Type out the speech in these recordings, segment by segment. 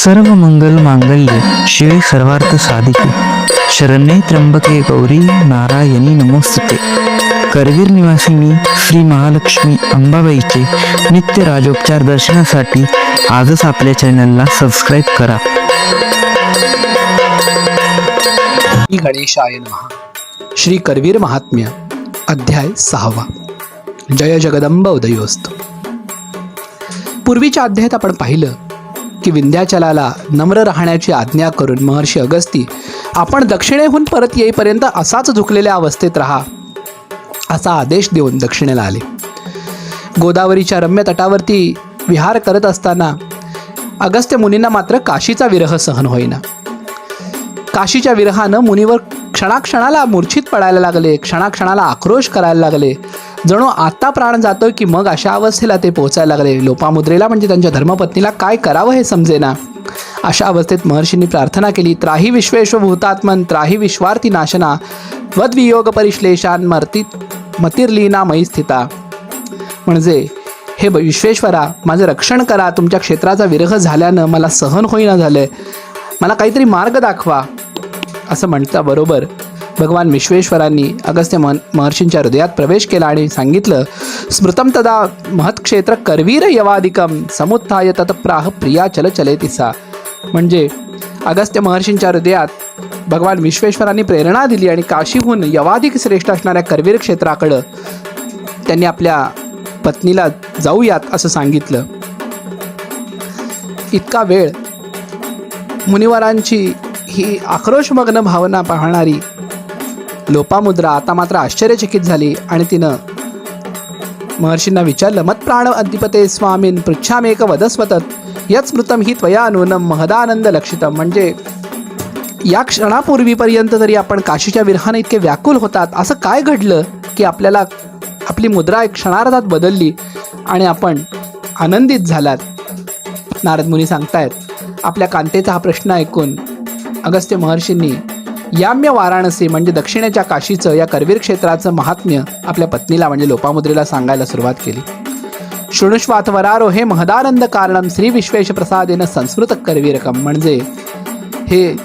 सर्व मंगल मांगल्ये शिवे सर्वार्थ साधिके शरण्ये त्र्यंबके गौरी नारायणी नमोस्तुते। करवीर निवासिनी श्री महालक्ष्मी अंबाबाईचे नित्य राजोपचार दर्शनासाठी आजच आपल्या चॅनलला सबस्क्राईब करा। श्री गणेशाय नमः। श्री करवीर महात्म्य अध्याय 6। जय जगदंब उदयोस्तु। पूर्वीच्या अध्यायात आपण पाहिलं की विंध्याचलाला नम्र राहण्याची आज्ञा करून महर्षी अगस्ती आपण दक्षिणेहून परत येईपर्यंत असाच झुकलेल्या अवस्थेत राहा असा आदेश देऊन दक्षिणेला आले। गोदावरीच्या रम्य तटावरती विहार करत असताना अगस्त्य मुनींना मात्र काशीचा विरह सहन होईना। काशीच्या विरहानं मुनीवर क्षणाक्षणाला मूर्छित पडायला लागले, क्षणाक्षणाला आक्रोश करायला लागले, जणू आता प्राण जातोय की मग अशा अवस्थेला ते पोहोचायला लागले। लोपामुद्रेला म्हणजे त्यांच्या धर्मपत्नीला काय करावं हे समजेना। अशा अवस्थेत महर्षींनी प्रार्थना केली, त्राही विश्वेश्वभूतात्मन त्राही विश्वार्थी नाशना वद्वियोग परिश्लेषान मतिर्लीना मयी स्थिता। म्हणजे हे विश्वेश्वरा, माझं रक्षण करा, तुमच्या क्षेत्राचा विरह झाल्यानं मला सहन होईना झालंय, मला काहीतरी मार्ग दाखवा असं म्हणता बरोबर भगवान विश्वेश्वरांनी अगस्त्य महर्षींच्या हृदयात प्रवेश केला आणि सांगितलं, स्मृतम तदा महत्क्षेत्र करवीर यवादिकम समुत्थाय तत्प्राह प्रिया चल चलेतिसा। म्हणजे अगस्त्य महर्षींच्या हृदयात भगवान विश्वेश्वरांनी प्रेरणा दिली आणि काशीहून यवाधिक श्रेष्ठ असणाऱ्या करवीर क्षेत्राकडं त्यांनी आपल्या पत्नीला जाऊयात असं सांगितलं। इतका वेळ मुनिवरांची ही आक्रोशमग्न भावना पाहणारी लोपामुद्रा आता मात्र आश्चर्यचकित झाली आणि तिनं महर्षींना विचारलं, मत्प्राण अधिपते स्वामीन पृच्छामेक वदस्वतत यत् स्मृतम ही त्वया नूनम महदानंद लक्षितम। म्हणजे या क्षणापूर्वीपर्यंत तरी आपण काशीच्या विरहाने इतके व्याकुल होतात, असं काय घडलं की आपल्याला आपली मुद्रा एक क्षणार्धात बदलली आणि आपण आनंदित झालात। नारद मुनी सांगतायत, आपल्या कांतेचा हा प्रश्न ऐकून अगस्त्य महर्षींनी याम्य वाराणसी म्हणजे दक्षिणेच्या काशीचं या करवीर क्षेत्राचं महात्म्य आपल्या पत्नीला म्हणजे लोपामुद्रेला सांगायला सुरुवात केली। शृणुष्वाथवरारो हे महदानंद कारणम श्री विश्वेश प्रसादेन संस्कृत करवीरकम। म्हणजे हे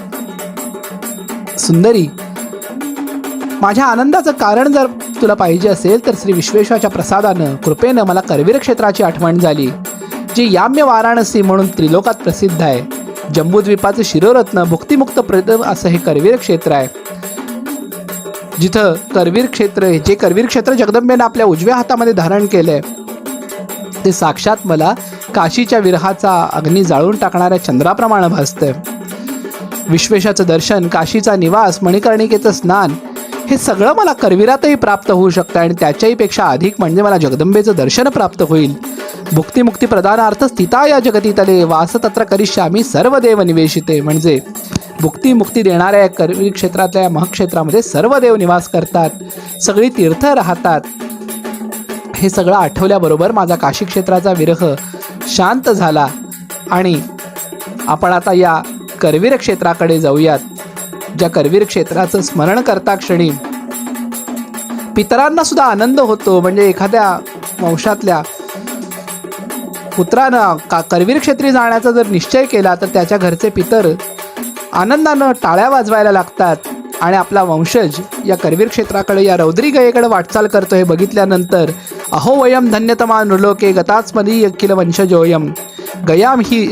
सुंदरी, माझ्या आनंदाचं कारण जर तुला पाहिजे असेल तर श्री विश्वेश्वराच्या प्रसादानं कृपेनं मला करवीर क्षेत्राची आठवण झाली, जी याम्य वाराणसी म्हणून त्रिलोकात प्रसिद्ध आहे। जम्बूद्वीपाचे शिरोरत्न भुक्तिमुक्त प्रद असं हे करवीर क्षेत्र आहे, जिथं करवीर क्षेत्र जगदंबेनं आपल्या उजव्या हातामध्ये धारण केलंय ते साक्षात मला काशीच्या विरहाचा अग्नी जाळून टाकणाऱ्या चंद्राप्रमाणे भासतंय। विश्वेशाचं दर्शन, काशीचा निवास, मणिकर्णिकेचं स्नान हे सगळं मला करवीरातही प्राप्त होऊ शकतं आणि त्याच्याही पेक्षा अधिक म्हणजे मला जगदंबेचं दर्शन प्राप्त होईल। भुक्तिमुक्ती प्रदानार्थ स्थिता या जगती तले वास तत्र करिष्यामी सर्व देव निवेशिते। म्हणजे भुक्तिमुक्ती देणाऱ्या या करवीर क्षेत्रातल्या या महक्षेत्रामध्ये सर्व देव निवास करतात, सगळी तीर्थ राहतात। हे सगळं आठवल्याबरोबर माझा काशी क्षेत्राचा विरह शांत झाला आणि आपण आता या करवीर क्षेत्राकडे जाऊयात, ज्या करवीर क्षेत्राचं स्मरण करता क्षणी पितरांना सुद्धा आनंद होतो। म्हणजे एखाद्या वंशातल्या पुत्रानं करवीर क्षेत्री जाण्याचा जर निश्चय केला तर त्याच्या घरचे पितर आनंदानं टाळ्या वाजवायला लागतात आणि आपला वंशज या करवीर क्षेत्राकडे, या रौद्री गयेकडे वाटचाल करतो हे बघितल्यानंतर अहो वयम धन्यतमा नृलोके गतास्मदी अखिल वंशजोयम गयाम ही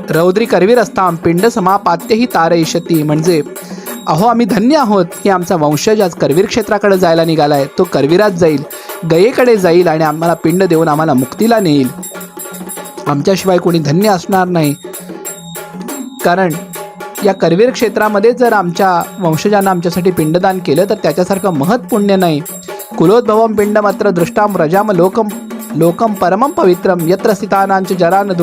रौद्री करवीर असताम पिंड समापात्य ही तारयिष्यती। म्हणजे अहो आम्ही धन्य आहोत की आमचा वंशज आज करवीर क्षेत्राकडे जायला निघालाय, तो करवीरात जाईल, गयेकडे जाईल आणि आम्हाला पिंड देऊन आम्हाला मुक्तीला नेईल। आमच्याशिवाय कोणी धन्य असणार नाही, कारण या करवीर क्षेत्रामध्ये जर आमच्या वंशजांना आमच्यासाठी पिंडदान केलं तर त्याच्यासारखं महत् पुण्य नाही। कुलोद्भवम पिंडमात्र दृष्टाम रजाम लोकम परमम पवित्रम यत्र स्थितानांच जरा न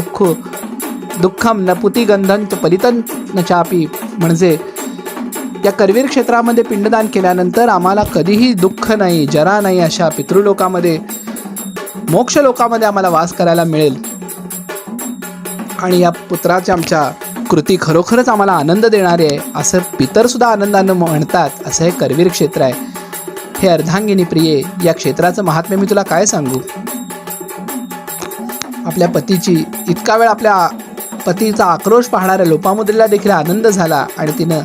दुःखम न पुतिगंधंच पलितन न चापी। म्हणजे या करवीर क्षेत्रामध्ये पिंडदान केल्यानंतर आम्हाला कधीही दुःख नाही, जरा नाही, अशा पितृलोकामध्ये मोक्ष लोकामध्ये आम्हाला वास करायला मिळेल आणि या पुत्राच्या आमच्या कृती खरोखरच आम्हाला आनंद देणारी आहे असं पितरसुद्धा आनंदानं म्हणतात। असं हे करवीर क्षेत्र आहे। हे अर्धांगिनी प्रिये, या क्षेत्राचं महात्म्य मी तुला काय सांगू। आपल्या पतीची इतका वेळ आपल्या पतीचा आक्रोश पाहणाऱ्या लोपामुद्रेला देखील आनंद झाला आणि तिनं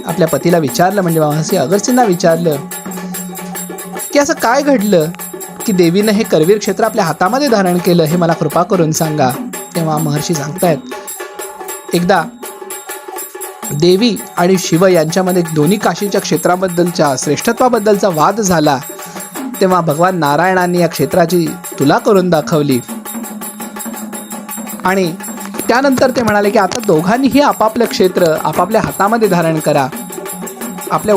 आपल्या पतीला विचारलं, म्हणजे महर्षी अगस्त्यना विचारलं की असं काय घडलं की देवीनं हे करवीर क्षेत्र आपल्या हातामध्ये धारण केलं, हे मला कृपा करून सांगा. तेव्हा महर्षी सांगतायत, एकदा देवी आणि शिव यांच्यामध्ये दोन्ही काशीच्या क्षेत्राबद्दलच्या श्रेष्ठत्वाबद्दलचा वाद झाला. तेव्हा भगवान नारायणांनी या क्षेत्राची तुला करून दाखवली आणि त्यानंतर ते म्हणाले की आता दोघांनीही आपापलं क्षेत्र आपापल्या हातामध्ये धारण करा. आपल्या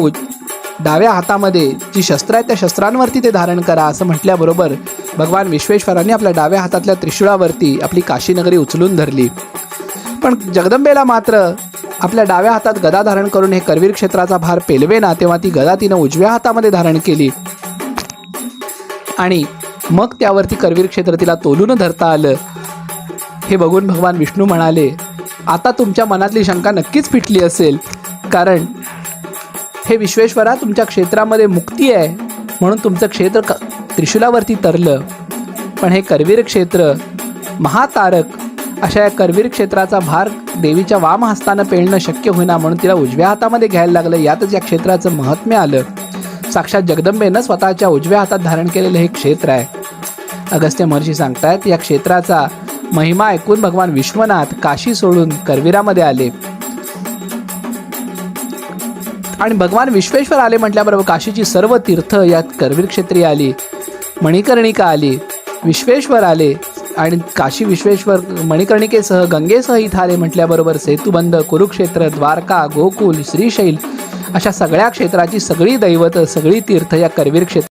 डाव्या हातामध्ये जी शस्त्र आहेत त्या शस्त्रांवरती ते धारण करा असं म्हटल्याबरोबर भगवान विश्वेश्वरांनी आपल्या डाव्या हातातल्या त्रिशूळावरती आपली काशीनगरी उचलून धरली. पण जगदंबेला मात्र आपल्या डाव्या हातात गदा धारण करून हे करवीर क्षेत्राचा भार पेलवेना, तेव्हा ती गदा तिनं उजव्या हातामध्ये धारण केली आणि मग त्यावरती करवीर क्षेत्र तिला तोलून धरता आलं. हे बघून भगवान विष्णू म्हणाले, आता तुमच्या मनातली शंका नक्कीच फिटली असेल, कारण हे विश्वेश्वरा तुमच्या क्षेत्रामध्ये मुक्ती आहे म्हणून तुमचं क्षेत्र त्रिशूलावरती तरलं. पण हे करवीर क्षेत्र महातारक अशा या करवीर क्षेत्राचा भार देवीच्या वाम हस्तानं पेलणं शक्य होईना म्हणून तिला उजव्या हातामध्ये घ्यायला लागलं. यातच या क्षेत्राचं महात्म्य आलं. साक्षात जगदंबेनं स्वतःच्या उजव्या हातात धारण केलेलं हे क्षेत्र आहे. अगस्त्य महर्षी सांगतायत, या क्षेत्राचा महिमा ऐकून भगवान विश्वनाथ काशी सोडून करवीरामध्ये आले आणि भगवान विश्वेश्वर आले म्हटल्याबरोबर काशीची सर्व तीर्थ यात करवीर क्षेत्री आली. मणिकर्णिका आली, विश्वेश्वर आले आणि काशी विश्वेश्वर मणिकर्णिकेसह गंगेसह इथं आले म्हटल्याबरोबर सेतुबंध, कुरुक्षेत्र, द्वारका, गोकुल, श्रीशैल अशा सगळ्या क्षेत्राची सगळी दैवत, सगळी तीर्थ या करवीर क्षेत्र